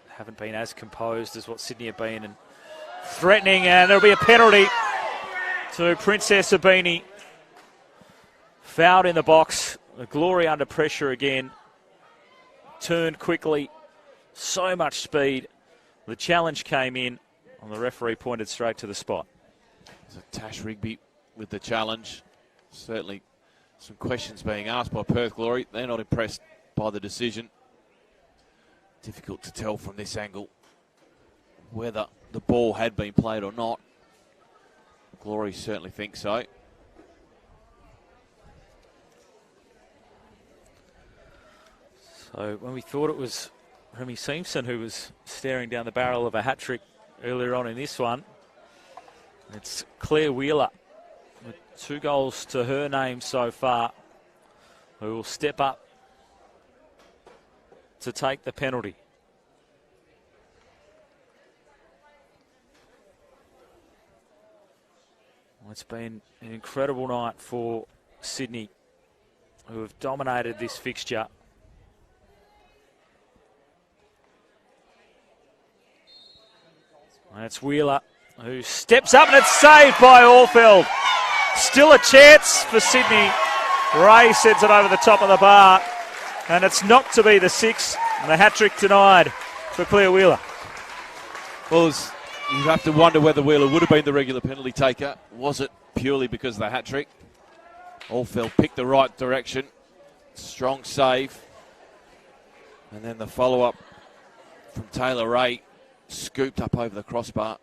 Haven't been as composed as what Sydney have been, and threatening, and there'll be a penalty to Princess Abini. Fouled in the box. The Glory under pressure again. Turned quickly. So much speed. The challenge came in, and the referee pointed straight to the spot. So Tash Rigby with the challenge. Certainly some questions being asked by Perth Glory. They're not impressed by the decision. Difficult to tell from this angle whether the ball had been played or not. Glory certainly think so. So when we thought it was Remy Simpson who was staring down the barrel of a hat-trick earlier on in this one, it's Claire Wheeler with 2 goals to her name so far, who will step up to take the penalty. Well, it's been an incredible night for Sydney, who have dominated this fixture. And it's Wheeler who steps up, and it's saved by Allfield. Still a chance for Sydney. Ray sends it over the top of the bar, and it's not to be the 6, and the hat-trick denied for Clear Wheeler. Well, you have to wonder whether Wheeler would have been the regular penalty taker. Was it purely because of the hat-trick? Allfield picked the right direction. Strong save. And then the follow-up from Taylor Ray, scooped up over the crossbar.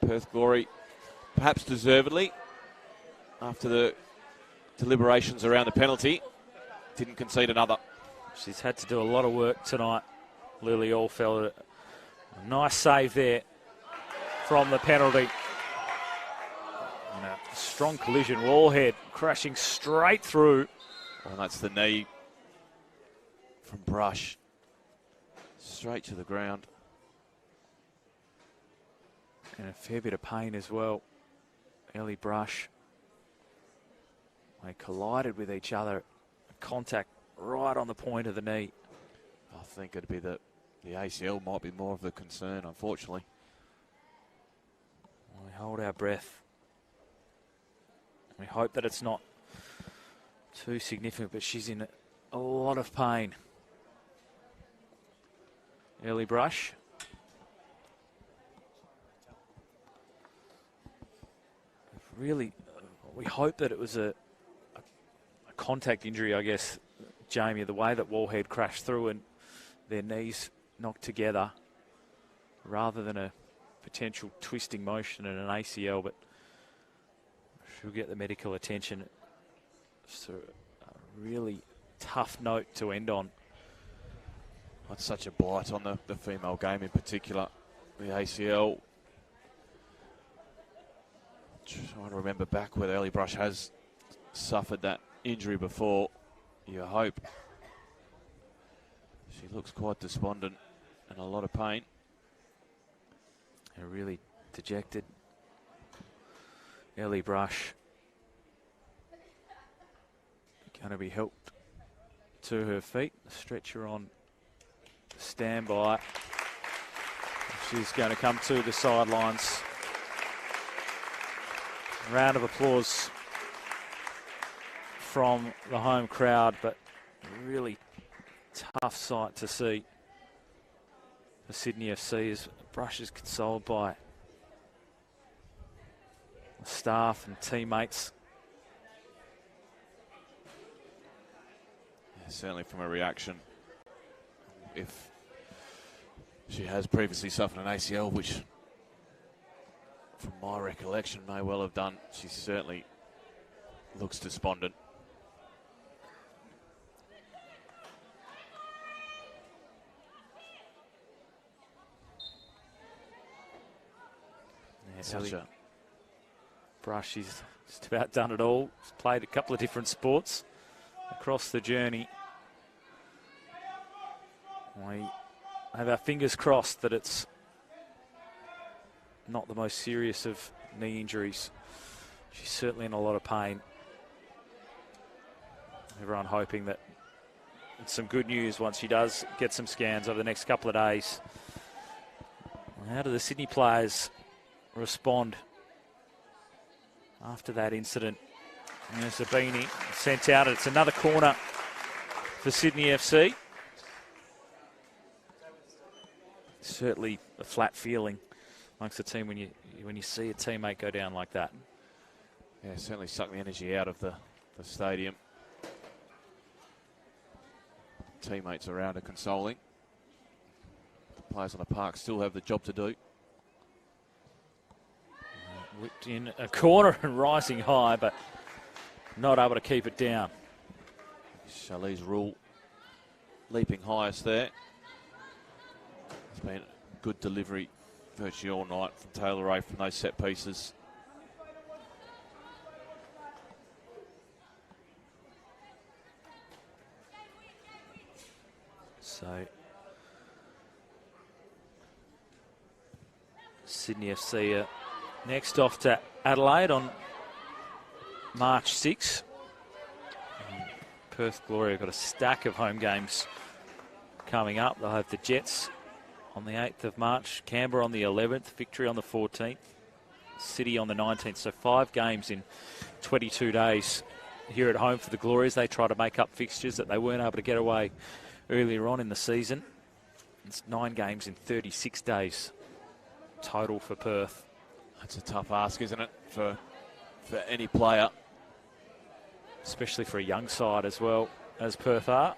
Perth Glory, perhaps deservedly, after the deliberations around the penalty, didn't concede another. She's had to do a lot of work tonight, Lily Allfield. A nice save there from the penalty. And a strong collision. Wallhead crashing straight through. Well, that's the knee from Brush. Straight to the ground. And a fair bit of pain as well. Ellie Brush. They collided with each other. Contact right on the point of the knee. I think it'd be the ACL might be more of the concern, unfortunately. We hold our breath. We hope that it's not too significant, but she's in a lot of pain. Early Brush. Really, we hope that it was a contact injury, I guess, Jamie, the way that Wallhead crashed through and their knees knocked together rather than a potential twisting motion and an ACL, but she'll get the medical attention. It's a really tough note to end on. That's such a blight on the female game in particular. The ACL. Trying to remember back where Ellie Brush has suffered that injury before. You hope. She looks quite despondent and a lot of pain. And really dejected. Ellie Brush going to be helped to her feet. The stretcher on standby. She's going to come to the sidelines. Round of applause from the home crowd, but really tough sight to see for Sydney FC as Brush is consoled by the staff and teammates. Yeah, certainly from a reaction. If she has previously suffered an ACL, which from my recollection may well have done, she certainly looks despondent. Yeah, Such a Brush, she's just about done it all. She's played a couple of different sports across the journey. We have our fingers crossed that it's not the most serious of knee injuries. She's certainly in a lot of pain. Everyone hoping that it's some good news once she does get some scans over the next couple of days. How do the Sydney players respond after that incident? And there's Zabini sent out. It's another corner for Sydney FC. Certainly a flat feeling amongst the team when you see a teammate go down like that. Yeah, certainly sucked the energy out of the stadium. Teammates around are consoling. The players on the park still have the job to do. Whipped in a corner and rising high, but not able to keep it down. Charlize Rule leaping highest there. It's been a good delivery virtually all night from Taylor Ray from those set pieces. So Sydney FC next off to Adelaide on March 6. Perth Glory have got a stack of home games coming up. They'll have the Jets on the 8th of March, Canberra on the 11th, Victory on the 14th, City on the 19th. So 5 games in 22 days here at home for the Glories. They try to make up fixtures that they weren't able to get away earlier on in the season. It's 9 games in 36 days total for Perth. That's a tough ask, isn't it, for any player? Especially for a young side as well, as Perth are.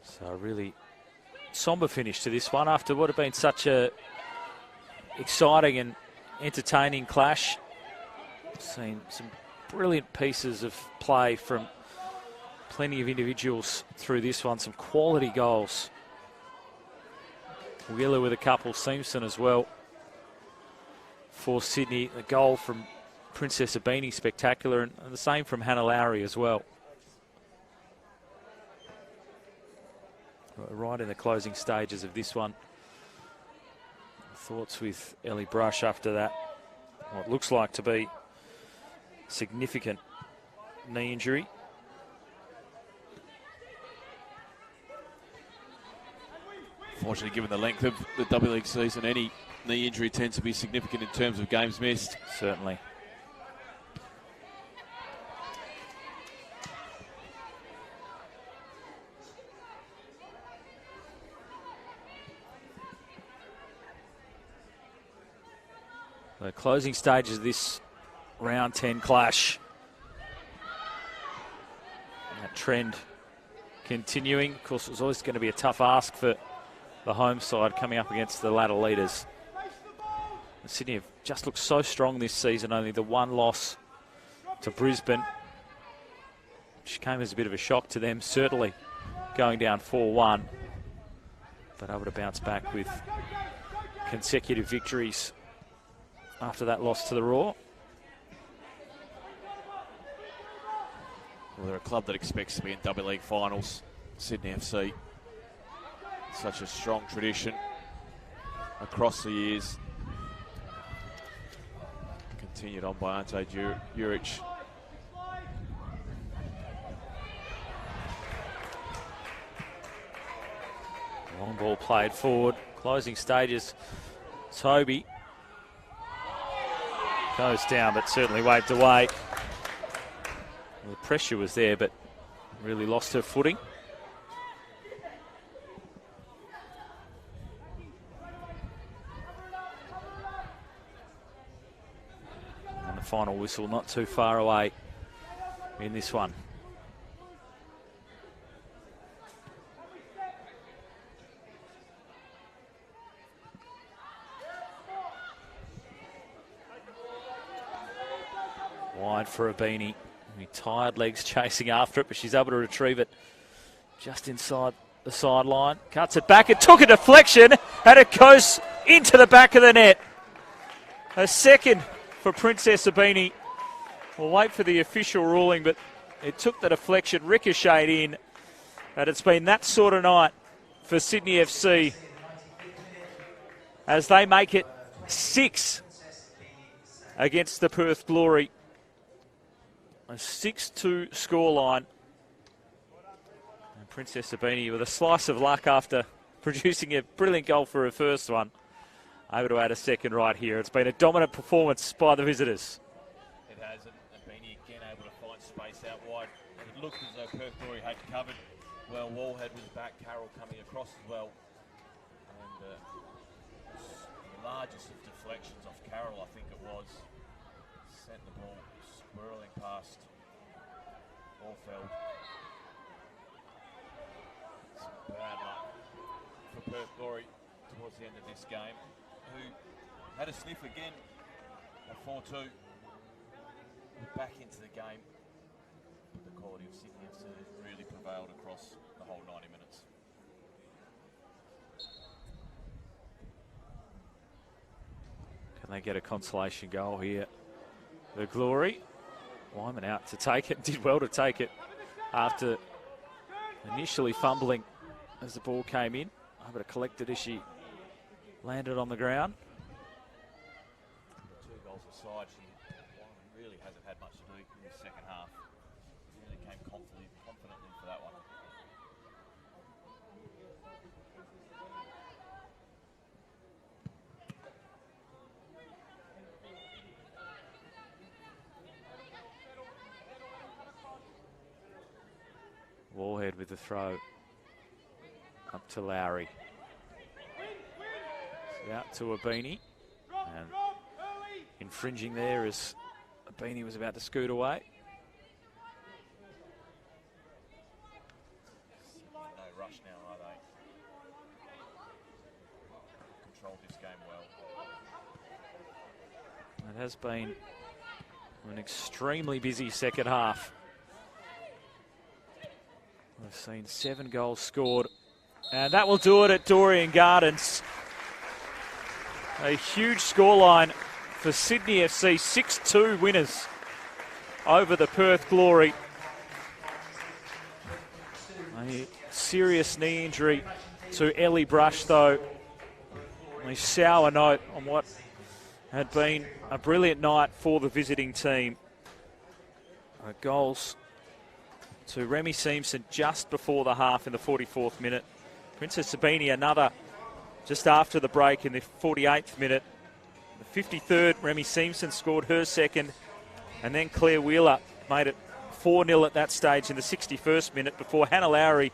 So a really sombre finish to this one after what had been such a exciting and entertaining clash. Seen some brilliant pieces of play from plenty of individuals through this one. Some quality goals. Wheeler with a couple, Seamson as well for Sydney. A goal from Princess Abini, spectacular, and the same from Hannah Lowry as well. Right in the closing stages of this one. Thoughts with Ellie Brush after that. What looks like to be significant knee injury. Fortunately, given the length of the W League season, any knee injury tends to be significant in terms of games missed. Certainly. The closing stages of this round 10 clash. That trend continuing. Of course, it was always going to be a tough ask for the home side coming up against the ladder leaders. And Sydney have just looked so strong this season, only the one loss to Brisbane, which came as a bit of a shock to them, certainly going down 4-1, but able to bounce back with consecutive victories after that loss to the Raw. Well, they're a club that expects to be in W League finals. Sydney FC. Such a strong tradition across the years. Continued on by Ante Juric. Long ball played forward. Closing stages. Toby goes down, but certainly waved away. Well, the pressure was there, but really lost her footing. And the final whistle not too far away in this one. Wide for Abini. Tired legs chasing after it, but she's able to retrieve it just inside the sideline. Cuts it back. It took a deflection, and it goes into the back of the net. A second for Princess Abini. We'll wait for the official ruling, but it took the deflection, ricocheted in, and it's been that sort of night for Sydney FC as they make it 6 against the Perth Glory. A 6-2 scoreline. And Princess Abini with a slice of luck after producing a brilliant goal for her first one. Able to add a second right here. It's been a dominant performance by the visitors. It has, and Abini again able to find space out wide. It looked as though Perth Glory had covered. Well, Wallhead was back, Carroll coming across as well. And the largest of deflections off Carroll, I think it was, sent the ball swirling past Orfeld. Some bad luck for Perth Glory towards the end of this game, who had a sniff again at 4-2. Back into the game. The quality of Sydney FC really prevailed across the whole 90 minutes. They get a consolation goal here. The Glory. Wyman out to take it. Did well to take it after initially fumbling as the ball came in. But it collected as she landed on the ground. 2 goals aside, Wyman really hasn't had much to do in the second half. She really came confidently for that one. Warhead with the throw up to Lowry. Out to Abini. And infringing there as Abini was about to scoot away. No rush now, are they? Controlled this game well. It has been an extremely busy second half. We've seen 7 goals scored. And that will do it at Dorrien Gardens. A huge scoreline for Sydney FC, 6-2 winners over the Perth Glory. A serious knee injury to Ellie Brush, though. A sour note on what had been a brilliant night for the visiting team. Goals to Remy Simpson just before the half in the 44th minute. Princess Sabini another just after the break in the 48th minute. The 53rd, Remy Simpson scored her second. And then Claire Wheeler made it 4-0 at that stage in the 61st minute before Hannah Lowry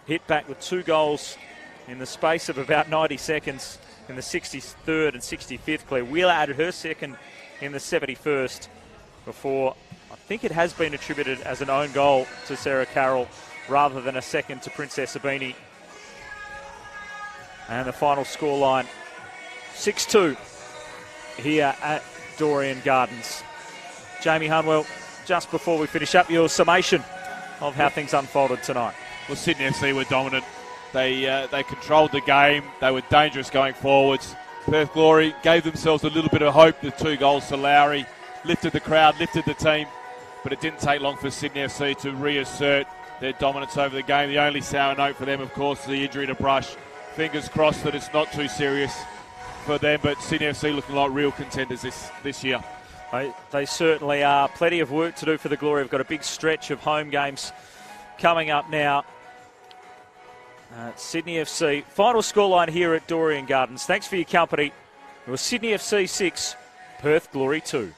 hit back with 2 goals in the space of about 90 seconds in the 63rd and 65th. Claire Wheeler added her second in the 71st before I think it has been attributed as an own goal to Sarah Carroll rather than a second to Princess Sabini. And the final scoreline, 6-2 here at Dorrien Gardens. Jamie Hunwell, just before we finish up, your summation of how things unfolded tonight. Well, Sydney FC were dominant. They controlled the game. They were dangerous going forwards. Perth Glory gave themselves a little bit of hope. The 2 goals to Lowry lifted the crowd, lifted the team. But it didn't take long for Sydney FC to reassert their dominance over the game. The only sour note for them, of course, is the injury to Brush. Fingers crossed that it's not too serious for them, but Sydney FC looking like real contenders this year. They certainly are. Plenty of work to do for the Glory. We've got a big stretch of home games coming up now. Sydney FC. Final scoreline here at Dorrien Gardens. Thanks for your company. It was Sydney FC 6, Perth Glory 2.